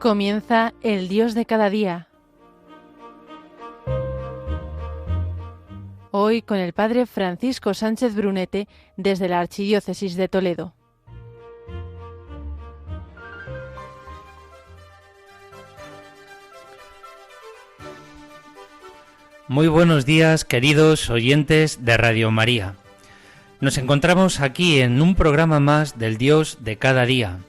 Comienza el Dios de cada día. Hoy con el Padre Francisco Sánchez Brunete desde la Archidiócesis de Toledo. Muy buenos días, queridos oyentes de Radio María. Nos encontramos aquí en un programa más del Dios de cada día.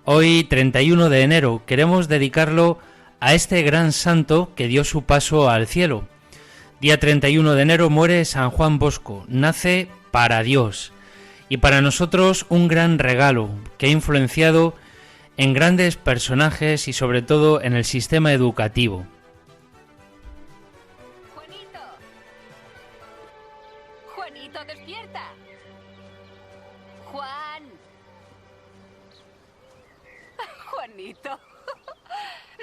Hoy, 31 de enero, queremos dedicarlo a este gran santo que dio su paso al cielo. Día 31 de enero muere San Juan Bosco, nace para Dios y para nosotros un gran regalo que ha influenciado en grandes personajes y sobre todo en el sistema educativo. Juanito, despierta. Juan. Juanito,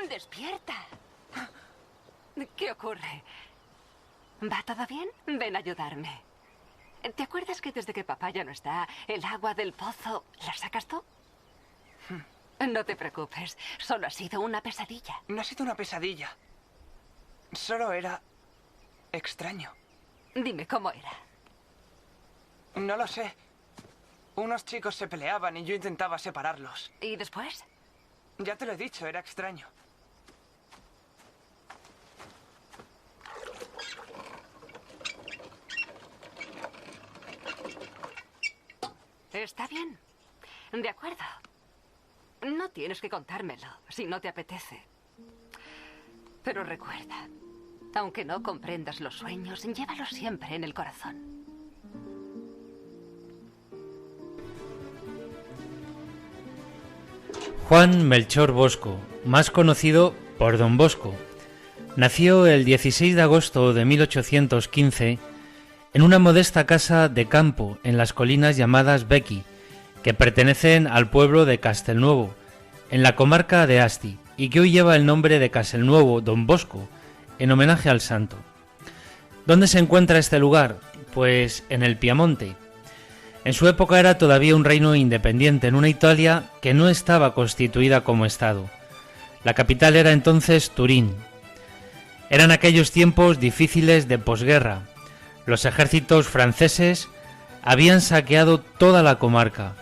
despierta. ¿Qué ocurre? ¿Va todo bien? Ven a ayudarme. ¿Te acuerdas que desde que papá ya no está, el agua del pozo la sacas tú? No te preocupes, solo ha sido una pesadilla. No ha sido una pesadilla. Solo era extraño. Dime cómo era. No lo sé. Unos chicos se peleaban y yo intentaba separarlos. ¿Y después? Ya te lo he dicho, era extraño. Está bien. De acuerdo. No tienes que contármelo si no te apetece. Pero recuerda, aunque no comprendas los sueños, llévalos siempre en el corazón. Juan Melchor Bosco, más conocido por Don Bosco, nació el 16 de agosto de 1815 en una modesta casa de campo en las colinas llamadas Bequi, que pertenecen al pueblo de Castelnuovo, en la comarca de Asti, y que hoy lleva el nombre de Castelnuovo Don Bosco, en homenaje al santo. ¿Dónde se encuentra este lugar? Pues en el Piamonte. En su época era todavía un reino independiente en una Italia que no estaba constituida como Estado. La capital era entonces Turín. Eran aquellos tiempos difíciles de posguerra. Los ejércitos franceses habían saqueado toda la comarca.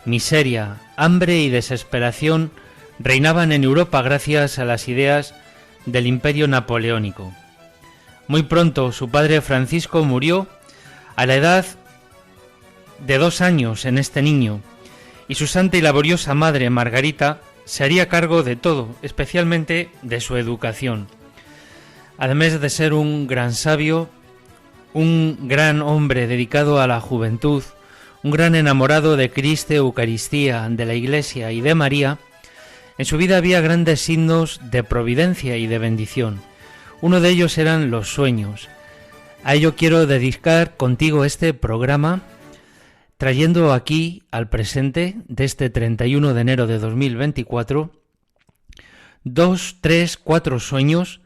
Miseria, hambre y desesperación reinaban en Europa gracias a las ideas del imperio napoleónico. Muy pronto su padre Francisco murió a la edad de 2 años en este niño, y su santa y laboriosa madre Margarita se haría cargo de todo, especialmente de su educación. Además de ser un gran sabio, un gran hombre dedicado a la juventud, un gran enamorado de Cristo, Eucaristía, de la Iglesia y de María, en su vida había grandes signos de providencia y de bendición. Uno de ellos eran los sueños. A ello quiero dedicar contigo este programa, trayendo aquí al presente de este 31 de enero de 2024 2, 3, 4 sueños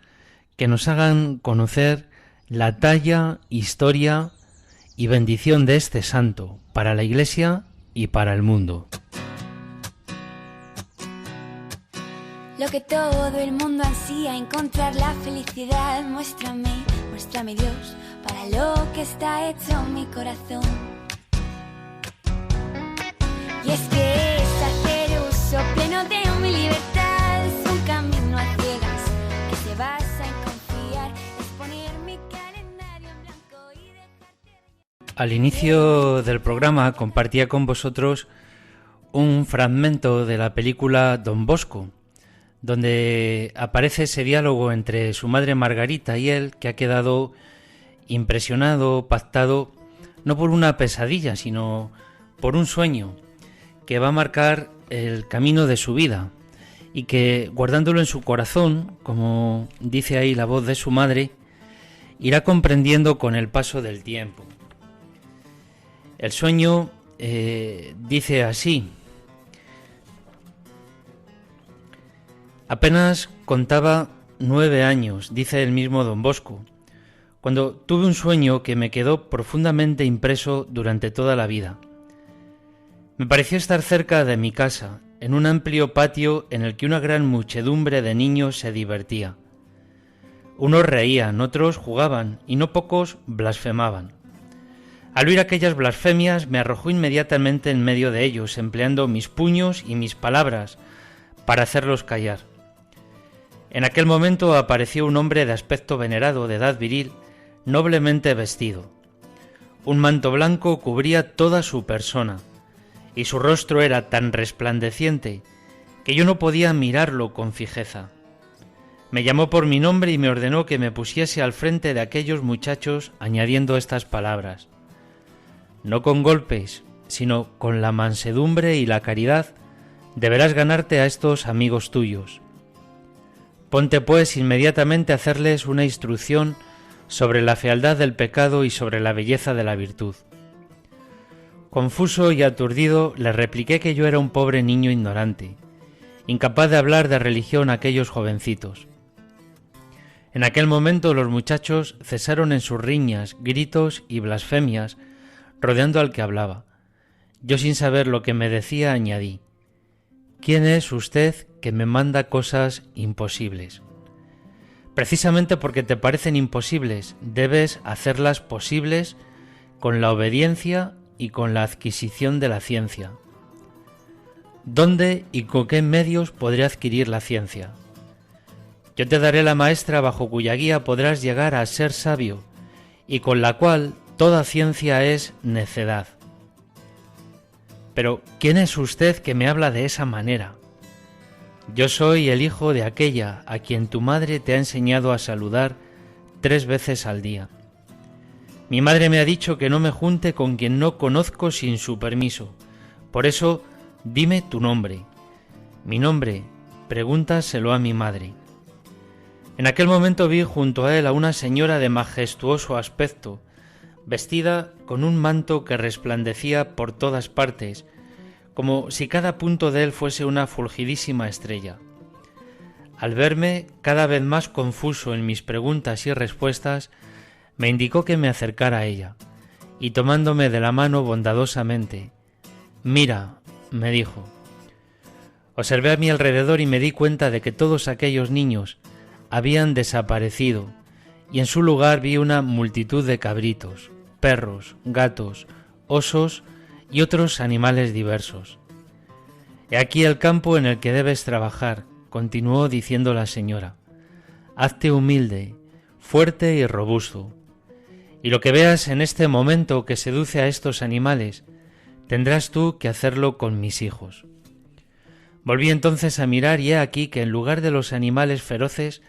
que nos hagan conocer la talla, historia y bendición de este santo para la Iglesia y para el mundo. Lo que todo el mundo ansía, encontrar la felicidad. Muéstrame Dios, para lo que está hecho mi corazón. Y es que es hacer uso pleno de mi libertad, es un camino a ciegas que se basa en confiar, es poner mi calendario en blanco y dejarte... Al inicio del programa compartía con vosotros un fragmento de la película Don Bosco, donde aparece ese diálogo entre su madre Margarita y él, que ha quedado impresionado, pactado, no por una pesadilla, sino por un sueño que va a marcar el camino de su vida y que, guardándolo en su corazón, como dice ahí la voz de su madre, irá comprendiendo con el paso del tiempo. El sueño dice así: apenas contaba 9 años, dice el mismo Don Bosco, cuando tuve un sueño que me quedó profundamente impreso durante toda la vida. Me pareció estar cerca de mi casa, en un amplio patio en el que una gran muchedumbre de niños se divertía. Unos reían, otros jugaban y no pocos blasfemaban. Al oír aquellas blasfemias me arrojó inmediatamente en medio de ellos, empleando mis puños y mis palabras para hacerlos callar. En aquel momento apareció un hombre de aspecto venerado, de edad viril, noblemente vestido. Un manto blanco cubría toda su persona, y su rostro era tan resplandeciente que yo no podía mirarlo con fijeza. Me llamó por mi nombre y me ordenó que me pusiese al frente de aquellos muchachos, añadiendo estas palabras: no con golpes, sino con la mansedumbre y la caridad, deberás ganarte a estos amigos tuyos. Ponte pues inmediatamente a hacerles una instrucción sobre la fealdad del pecado y sobre la belleza de la virtud. Confuso y aturdido, le repliqué que yo era un pobre niño ignorante, incapaz de hablar de religión a aquellos jovencitos. En aquel momento los muchachos cesaron en sus riñas, gritos y blasfemias, rodeando al que hablaba. Yo, sin saber lo que me decía, añadí: ¿quién es usted que me manda cosas imposibles? Precisamente porque te parecen imposibles, debes hacerlas posibles con la obediencia y con la adquisición de la ciencia. ¿Dónde y con qué medios podré adquirir la ciencia? Yo te daré la maestra bajo cuya guía podrás llegar a ser sabio, y con la cual toda ciencia es necedad. Pero, ¿quién es usted que me habla de esa manera? Yo soy el hijo de aquella a quien tu madre te ha enseñado a saludar 3 veces al día. Mi madre me ha dicho que no me junte con quien no conozco sin su permiso. Por eso, dime tu nombre. Mi nombre, pregúntaselo a mi madre. En aquel momento vi junto a él a una señora de majestuoso aspecto, vestida con un manto que resplandecía por todas partes, como si cada punto de él fuese una fulgidísima estrella. Al verme cada vez más confuso en mis preguntas y respuestas, me indicó que me acercara a ella, y tomándome de la mano bondadosamente: «Mira», me dijo. Observé a mi alrededor y me di cuenta de que todos aquellos niños habían desaparecido, y en su lugar vi una multitud de cabritos, perros, gatos, osos y otros animales diversos. «He aquí el campo en el que debes trabajar», continuó diciendo la señora. «Hazte humilde, fuerte y robusto, y lo que veas en este momento que seduce a estos animales, tendrás tú que hacerlo con mis hijos». Volví entonces a mirar y he aquí que en lugar de los animales feroces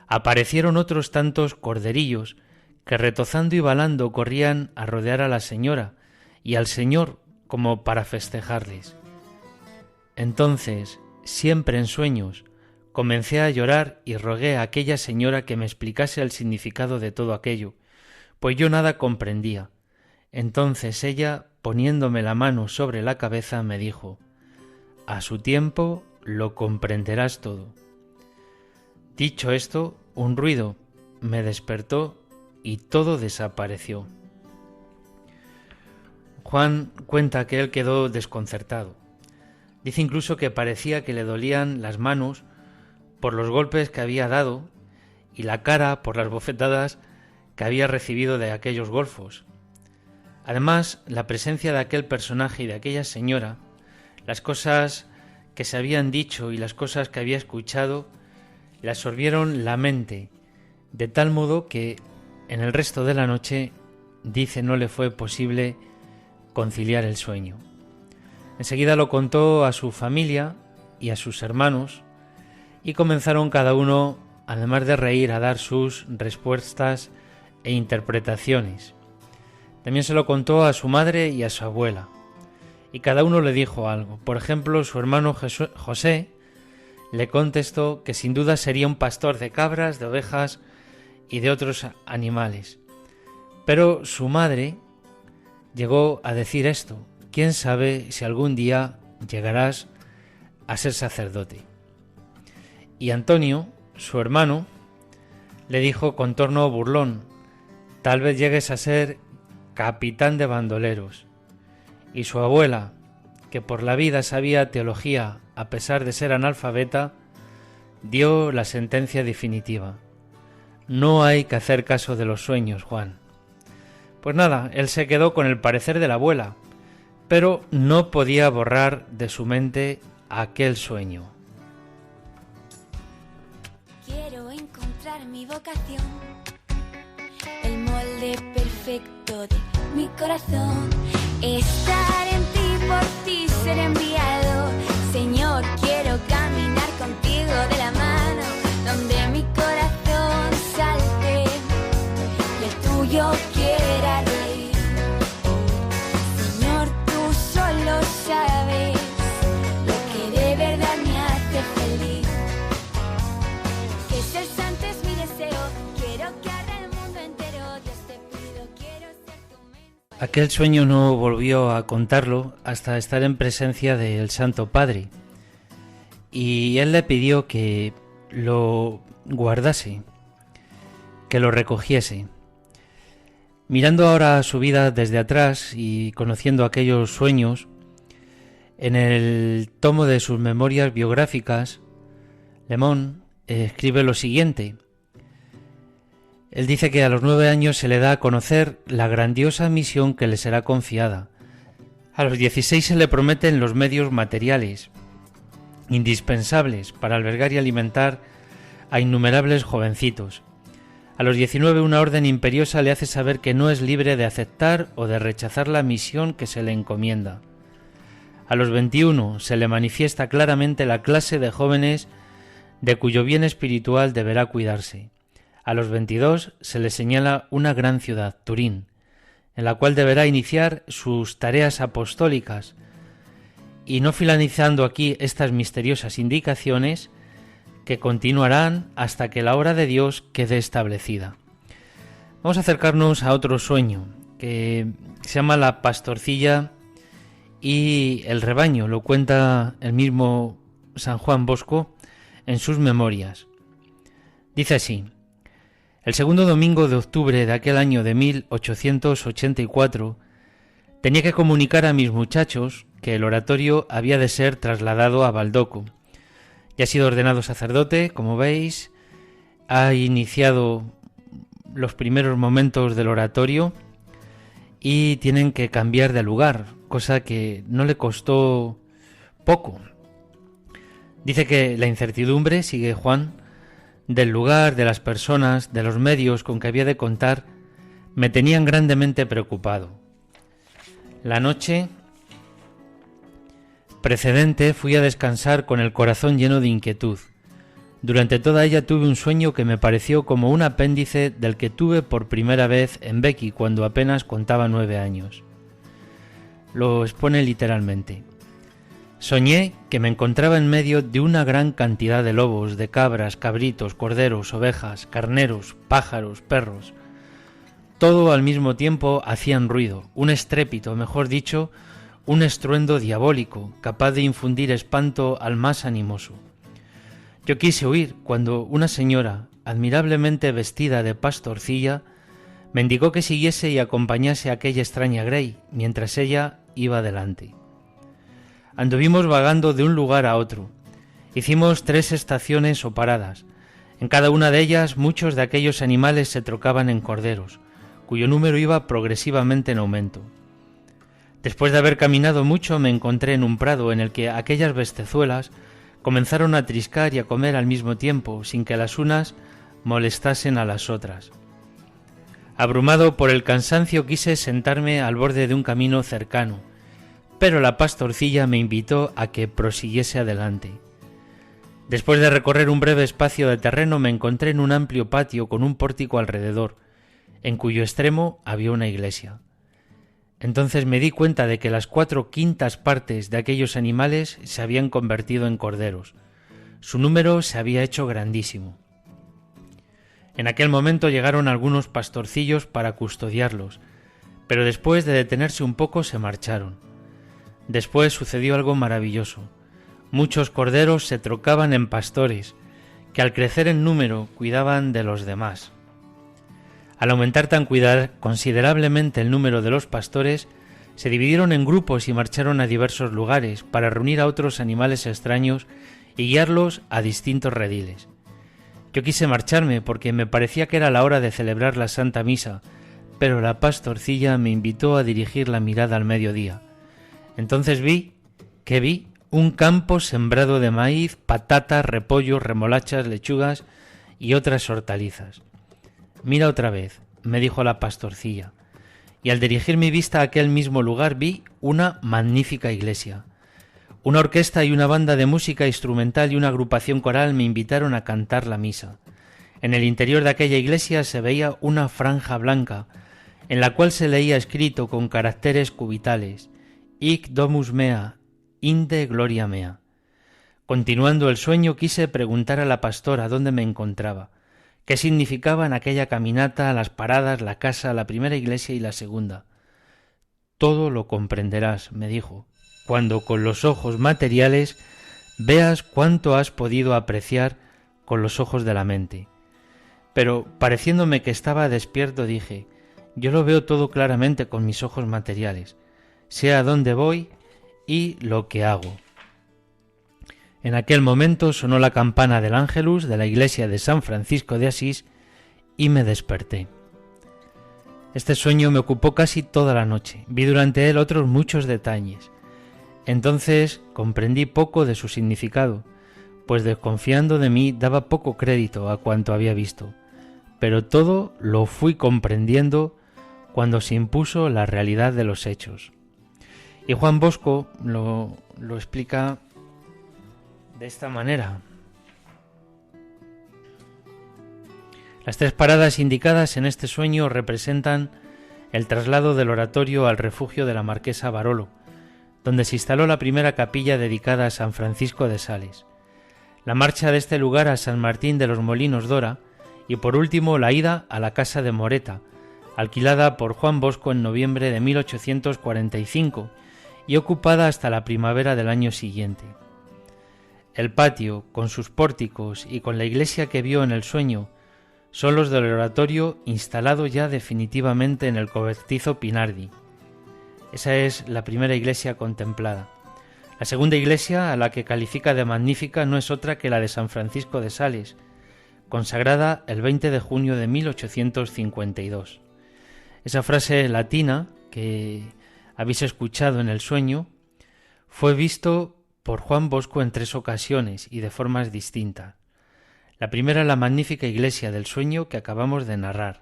aparecieron otros tantos corderillos que retozando y balando corrían a rodear a la señora y al señor como para festejarles. Entonces, siempre en sueños, comencé a llorar y rogué a aquella señora que me explicase el significado de todo aquello, pues yo nada comprendía. Entonces ella, poniéndome la mano sobre la cabeza, me dijo: «A su tiempo lo comprenderás todo». Dicho esto, un ruido me despertó y todo desapareció. Juan cuenta que él quedó desconcertado. Dice incluso que parecía que le dolían las manos por los golpes que había dado y la cara por las bofetadas que había recibido de aquellos golfos. Además, la presencia de aquel personaje y de aquella señora, las cosas que se habían dicho y las cosas que había escuchado, le absorbieron la mente, de tal modo que en el resto de la noche, dice, no le fue posible conciliar el sueño. Enseguida lo contó a su familia y a sus hermanos, y comenzaron cada uno, además de reír, a dar sus respuestas e interpretaciones. También se lo contó a su madre y a su abuela, y cada uno le dijo algo. Por ejemplo, su hermano José le contestó que sin duda sería un pastor de cabras, de ovejas y de otros animales. Pero su madre llegó a decir esto: «¿Quién sabe si algún día llegarás a ser sacerdote?». Y Antonio, su hermano, le dijo con tono burlón: «Tal vez llegues a ser capitán de bandoleros». Y su abuela, que por la vida sabía teología a pesar de ser analfabeta, dio la sentencia definitiva. No hay que hacer caso de los sueños, Juan. Pues nada, él se quedó con el parecer de la abuela, pero no podía borrar de su mente aquel sueño. Quiero encontrar mi vocación, el molde perfecto de mi corazón. Estar en ti, por ti ser enviado. Señor, quiero caminar contigo de la mano, donde mi corazón salte y el tuyo quiera reír. Señor, tú solo sabes lo que de verdad me hace feliz. Que ser santo es mi deseo, quiero que arda el mundo entero. Dios te pido, quiero ser tu mente. Aquel sueño no volvió a contarlo hasta estar en presencia del Santo Padre, y él le pidió que lo guardase, que lo recogiese. Mirando ahora su vida desde atrás y conociendo aquellos sueños, en el tomo de sus memorias biográficas, Lemón escribe lo siguiente. Él dice que a los 9 años se le da a conocer la grandiosa misión que le será confiada. A los 16 se le prometen los medios materiales indispensables para albergar y alimentar a innumerables jovencitos. A los 19 una orden imperiosa le hace saber que no es libre de aceptar o de rechazar la misión que se le encomienda. A los 21 se le manifiesta claramente la clase de jóvenes de cuyo bien espiritual deberá cuidarse. A los 22 se le señala una gran ciudad, Turín, en la cual deberá iniciar sus tareas apostólicas, y no finalizando aquí estas misteriosas indicaciones que continuarán hasta que la obra de Dios quede establecida. Vamos a acercarnos a otro sueño que se llama La pastorcilla y el rebaño. Lo cuenta el mismo San Juan Bosco en sus memorias. Dice así: el segundo domingo de octubre de aquel año de 1884 tenía que comunicar a mis muchachos que el oratorio había de ser trasladado a Baldoco. Ya ha sido ordenado sacerdote, como veis, ha iniciado los primeros momentos del oratorio y tienen que cambiar de lugar, cosa que no le costó poco. Dice que la incertidumbre, sigue Juan, del lugar, de las personas, de los medios con que había de contar, me tenían grandemente preocupado. La noche precedente fui a descansar con el corazón lleno de inquietud. Durante toda ella tuve un sueño que me pareció como un apéndice del que tuve por primera vez en Becky cuando apenas contaba 9 años. Lo expone literalmente. Soñé que me encontraba en medio de una gran cantidad de lobos, de cabras, cabritos, corderos, ovejas, carneros, pájaros, perros. Todo al mismo tiempo hacían ruido, un estrépito, mejor dicho, un estruendo diabólico, capaz de infundir espanto al más animoso. Yo quise huir cuando una señora, admirablemente vestida de pastorcilla, me indicó que siguiese y acompañase a aquella extraña Grey, mientras ella iba delante. Anduvimos vagando de un lugar a otro. Hicimos 3 estaciones o paradas. En cada una de ellas muchos de aquellos animales se trocaban en corderos, cuyo número iba progresivamente en aumento. Después de haber caminado mucho me encontré en un prado en el que aquellas bestezuelas comenzaron a triscar y a comer al mismo tiempo, sin que las unas molestasen a las otras. Abrumado por el cansancio quise sentarme al borde de un camino cercano, pero la pastorcilla me invitó a que prosiguiese adelante. Después de recorrer un breve espacio de terreno me encontré en un amplio patio con un pórtico alrededor, en cuyo extremo había una iglesia. Entonces me di cuenta de que las 4/5 partes de aquellos animales se habían convertido en corderos. Su número se había hecho grandísimo. En aquel momento llegaron algunos pastorcillos para custodiarlos, pero después de detenerse un poco se marcharon. Después sucedió algo maravilloso. Muchos corderos se trocaban en pastores, que al crecer en número cuidaban de los demás. Al aumentar tan considerablemente el número de los pastores, Se dividieron en grupos y marcharon a diversos lugares para reunir a otros animales extraños y guiarlos a distintos rediles. Yo quise marcharme porque me parecía que era la hora de celebrar la Santa Misa, pero la pastorcilla me invitó a dirigir la mirada al mediodía. Entonces vi un campo sembrado de maíz, patatas, repollos, remolachas, lechugas y otras hortalizas. «Mira otra vez», me dijo la pastorcilla, y al dirigir mi vista a aquel mismo lugar vi una magnífica iglesia. Una orquesta y una banda de música instrumental y una agrupación coral me invitaron a cantar la misa. En el interior de aquella iglesia se veía una franja blanca, en la cual se leía escrito con caracteres cubitales: Hic domus mea, inde gloria mea. Continuando el sueño, quise preguntar a la pastora dónde me encontraba, qué significaban aquella caminata, las paradas, la casa, la primera iglesia y la segunda. «Todo lo comprenderás», me dijo, «cuando con los ojos materiales veas cuánto has podido apreciar con los ojos de la mente». Pero, pareciéndome que estaba despierto, dije: «Yo lo veo todo claramente con mis ojos materiales, sé a dónde voy y lo que hago». En aquel momento sonó la campana del Ángelus de la iglesia de San Francisco de Asís y me desperté. Este sueño me ocupó casi toda la noche. Vi durante él otros muchos detalles. Entonces comprendí poco de su significado, pues desconfiando de mí daba poco crédito a cuanto había visto. Pero todo lo fui comprendiendo cuando se impuso la realidad de los hechos. Y Juan Bosco lo explica de esta manera. Las tres paradas indicadas en este sueño representan el traslado del oratorio al refugio de la Marquesa Barolo, donde se instaló la primera capilla dedicada a San Francisco de Sales, la marcha de este lugar a San Martín de los Molinos Dora y por último la ida a la casa de Moreta, alquilada por Juan Bosco en noviembre de 1845 y ocupada hasta la primavera del año siguiente. El patio, con sus pórticos y con la iglesia que vio en el sueño, son los del oratorio instalado ya definitivamente en el cobertizo Pinardi. Esa es la primera iglesia contemplada. La segunda iglesia, a la que califica de magnífica, no es otra que la de San Francisco de Sales, consagrada el 20 de junio de 1852. Esa frase latina que habéis escuchado en el sueño fue visto por Juan Bosco en 3 ocasiones y de formas distintas. La primera, la magnífica iglesia del sueño que acabamos de narrar,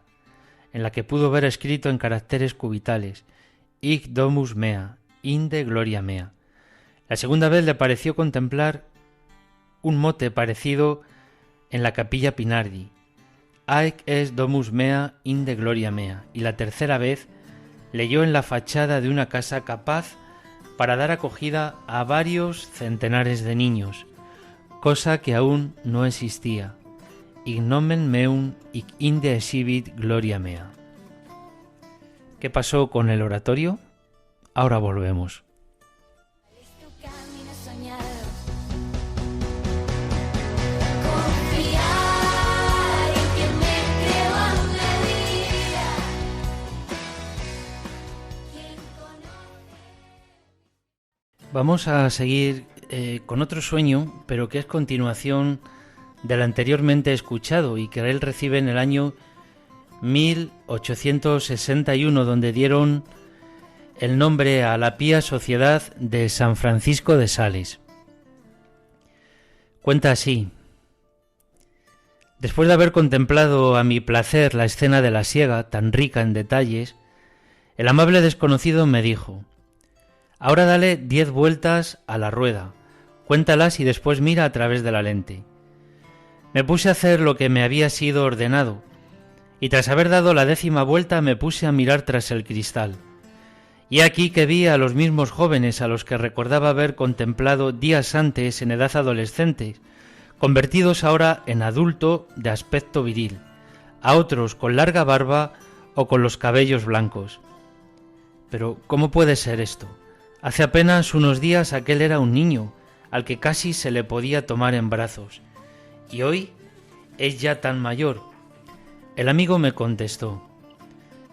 en la que pudo ver escrito en caracteres cubitales: Hic domus mea, inde gloria mea. La segunda vez le pareció contemplar un mote parecido en la capilla Pinardi: Haec est domus mea, inde gloria mea. Y la tercera vez leyó en la fachada de una casa capaz para dar acogida a varios centenares de niños, cosa que aún no existía: Hic nomen meum hic inde exhibit gloria mea. ¿Qué pasó con el oratorio? Ahora volvemos. Es tu camino soñado. Confiar en que me creo a una vida. ¿Quién conoce? Vamos a seguir con otro sueño, pero que es continuación del anteriormente escuchado y que él recibe en el año 1861, donde dieron el nombre a la Pía Sociedad de San Francisco de Sales. Cuenta así: después de haber contemplado a mi placer la escena de la siega, tan rica en detalles, el amable desconocido me dijo: ahora dale 10 vueltas a la rueda, cuéntalas y después mira a través de la lente. Me puse a hacer lo que me había sido ordenado, y tras haber dado la 10ª vuelta me puse a mirar tras el cristal. Y aquí que vi a los mismos jóvenes a los que recordaba haber contemplado días antes en edad adolescente, convertidos ahora en adulto de aspecto viril, a otros con larga barba o con los cabellos blancos. Pero ¿cómo puede ser esto? Hace apenas unos días aquel era un niño, al que casi se le podía tomar en brazos, y hoy es ya tan mayor. El amigo me contestó: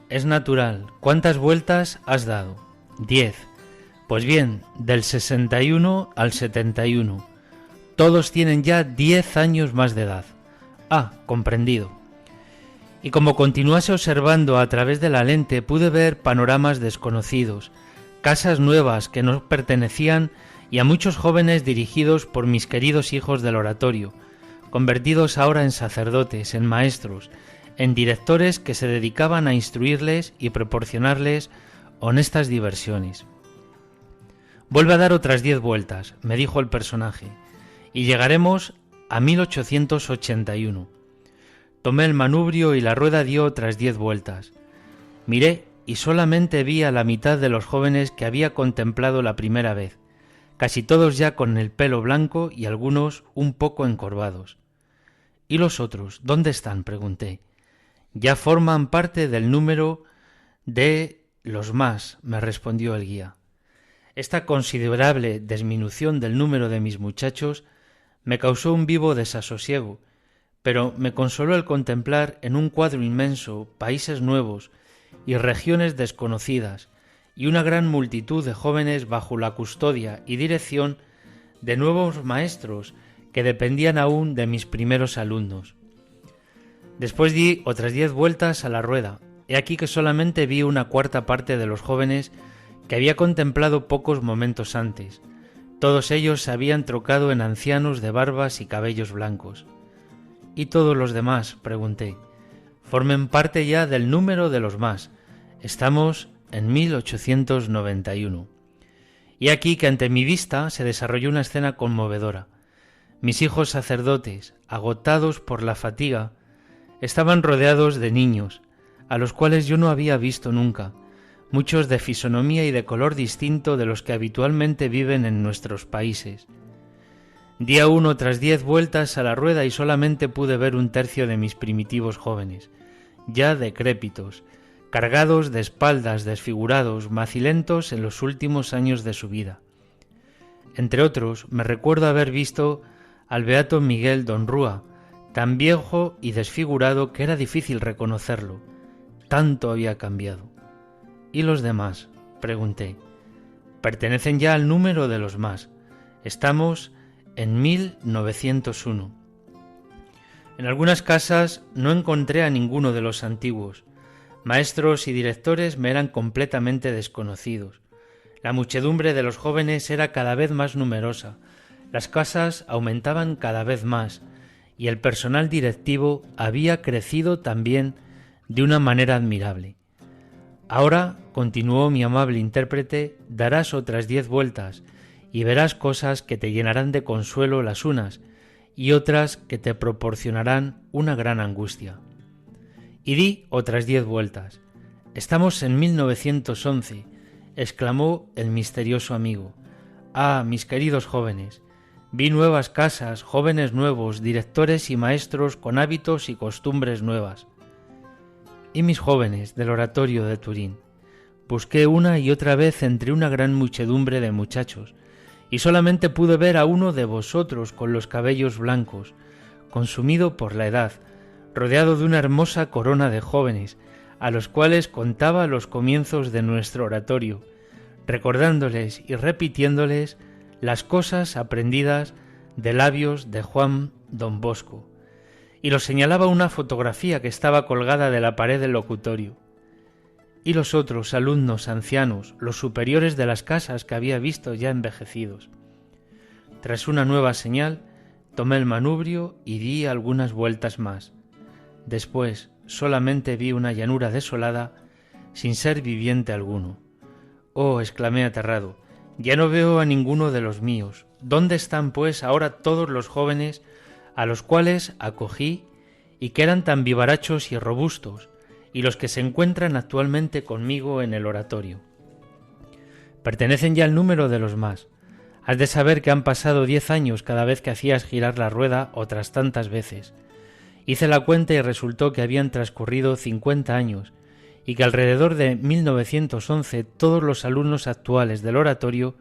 es natural, ¿cuántas vueltas has dado? 10. Pues bien, del 61 al 71. Todos tienen ya 10 años más de edad. Ah, comprendido. Y como continuase observando a través de la lente, pude ver panoramas desconocidos, casas nuevas que no pertenecían y a muchos jóvenes dirigidos por mis queridos hijos del oratorio, convertidos ahora en sacerdotes, en maestros, en directores que se dedicaban a instruirles y proporcionarles honestas diversiones. Vuelve a dar otras 10 vueltas, me dijo el personaje, y llegaremos a 1881. Tomé el manubrio y la rueda dio otras 10 vueltas. Miré y solamente vi a la mitad de los jóvenes que había contemplado la primera vez, casi todos ya con el pelo blanco y algunos un poco encorvados. ¿Y los otros? ¿Dónde están?, pregunté. Ya forman parte del número de los más, me respondió el guía. Esta considerable disminución del número de mis muchachos me causó un vivo desasosiego, pero me consoló el contemplar en un cuadro inmenso países nuevos y regiones desconocidas y una gran multitud de jóvenes bajo la custodia y dirección de nuevos maestros que dependían aún de mis primeros alumnos. Después di otras 10 vueltas a la rueda. He aquí que solamente vi una cuarta parte de los jóvenes que había contemplado pocos momentos antes. Todos ellos se habían trocado en ancianos de barbas y cabellos blancos. ¿Y todos los demás?, pregunté. Formen parte ya del número de los más. Estamos en 1891. Y aquí que ante mi vista se desarrolló una escena conmovedora. Mis hijos sacerdotes, agotados por la fatiga, estaban rodeados de niños, a los cuales yo no había visto nunca, muchos de fisonomía y de color distinto de los que habitualmente viven en nuestros países. Di aún otras 10 vueltas a la rueda y solamente pude ver un tercio de mis primitivos jóvenes, ya decrépitos, cargados de espaldas, desfigurados, macilentos en los últimos años de su vida. Entre otros, me recuerdo haber visto al beato Miguel Don Rúa, tan viejo y desfigurado que era difícil reconocerlo. Tanto había cambiado. ¿Y los demás?, pregunté. Pertenecen ya al número de los más. Estamos en 1901. En algunas casas no encontré a ninguno de los antiguos. Maestros y directores me eran completamente desconocidos. La muchedumbre de los jóvenes era cada vez más numerosa, las casas aumentaban cada vez más, y el personal directivo había crecido también de una manera admirable. Ahora, continuó mi amable intérprete, darás otras 10 vueltas y verás cosas que te llenarán de consuelo las unas y otras que te proporcionarán una gran angustia. Y di otras 10 vueltas. Estamos en 1911, exclamó el misterioso amigo. Ah, mis queridos jóvenes, vi nuevas casas, jóvenes nuevos, directores y maestros con hábitos y costumbres nuevas. Y mis jóvenes del oratorio de Turín. Busqué una y otra vez entre una gran muchedumbre de muchachos, y solamente pude ver a uno de vosotros con los cabellos blancos, consumido por la edad, rodeado de una hermosa corona de jóvenes, a los cuales contaba los comienzos de nuestro oratorio, recordándoles y repitiéndoles las cosas aprendidas de labios de Juan Don Bosco, y los señalaba una fotografía que estaba colgada de la pared del locutorio. Y los otros alumnos ancianos, los superiores de las casas que había visto ya envejecidos. Tras una nueva señal, tomé el manubrio y di algunas vueltas más. Después solamente vi una llanura desolada, sin ser viviente alguno. «Oh», exclamé aterrado, «ya no veo a ninguno de los míos. ¿Dónde están, pues, ahora todos los jóvenes a los cuales acogí y que eran tan vivarachos y robustos, y los que se encuentran actualmente conmigo en el oratorio? Pertenecen ya al número de los más. Has de saber que han pasado 10 años cada vez que hacías girar la rueda otras tantas veces. Hice la cuenta y resultó que habían transcurrido 50 años y que alrededor de 1911 todos los alumnos actuales del oratorio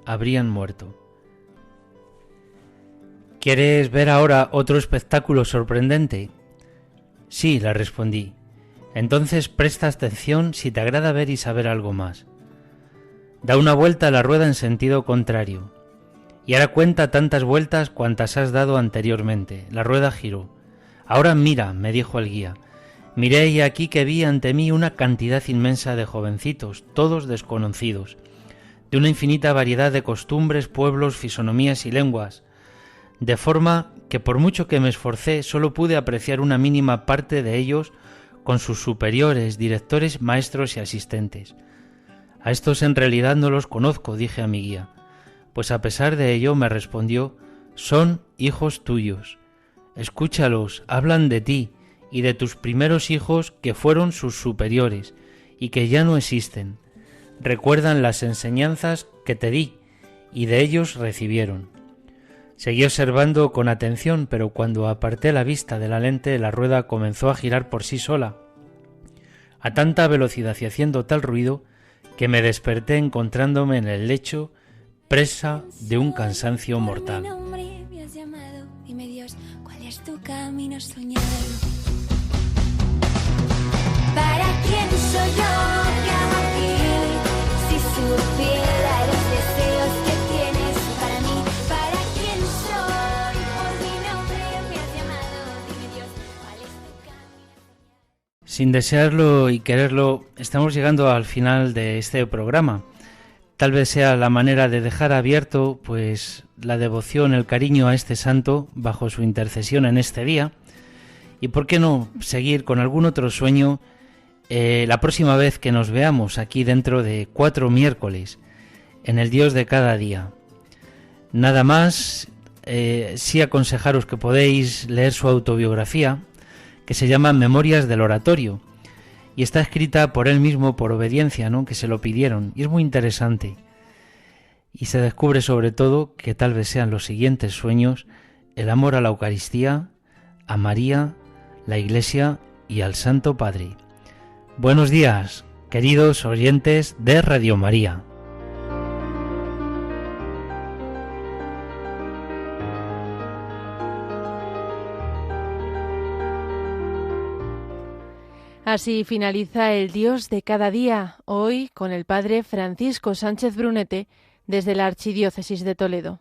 habrían muerto. ¿Quieres ver ahora otro espectáculo sorprendente? Sí, le respondí. Entonces presta atención si te agrada ver y saber algo más. Da una vuelta a la rueda en sentido contrario. Y ahora cuenta tantas vueltas cuantas has dado anteriormente. La rueda giró. Ahora mira, me dijo el guía. Miré y aquí que vi ante mí una cantidad inmensa de jovencitos, todos desconocidos, de una infinita variedad de costumbres, pueblos, fisonomías y lenguas, de forma que por mucho que me esforcé solo pude apreciar una mínima parte de ellos con sus superiores, directores, maestros y asistentes. A estos en realidad no los conozco, dije a mi guía, pues a pesar de ello me respondió, son hijos tuyos. Escúchalos, hablan de ti y de tus primeros hijos que fueron sus superiores y que ya no existen. Recuerdan las enseñanzas que te di y de ellos recibieron. Seguí observando con atención, pero cuando aparté la vista de la lente, la rueda comenzó a girar por sí sola, a tanta velocidad y haciendo tal ruido, que me desperté encontrándome en el lecho, presa de un cansancio mortal. Por mi nombre me has llamado, dime Dios, ¿cuál es tu camino soñado? ¿Para quién soy yo que amo aquí? Si supiera los deseos que tienes para mí, ¿para quién soy? Por mi nombre me has llamado, dime Dios, ¿cuál es tu camino? Sin desearlo y quererlo, estamos llegando al final de este programa. Tal vez sea la manera de dejar abierto pues la devoción, el cariño a este santo bajo su intercesión en este día. Y por qué no seguir con algún otro sueño la próxima vez que nos veamos aquí dentro de 4 miércoles en el Dios de cada día. Nada más, sí aconsejaros que podéis leer su autobiografía, que se llama Memorias del Oratorio, y está escrita por él mismo por obediencia, ¿no?, que se lo pidieron, y es muy interesante. Y se descubre sobre todo que tal vez sean los siguientes sueños: el amor a la Eucaristía, a María, la Iglesia y al Santo Padre. Buenos días, queridos oyentes de Radio María. Así finaliza el Dios de cada día, hoy con el Padre Francisco Sánchez Brunete desde la Archidiócesis de Toledo.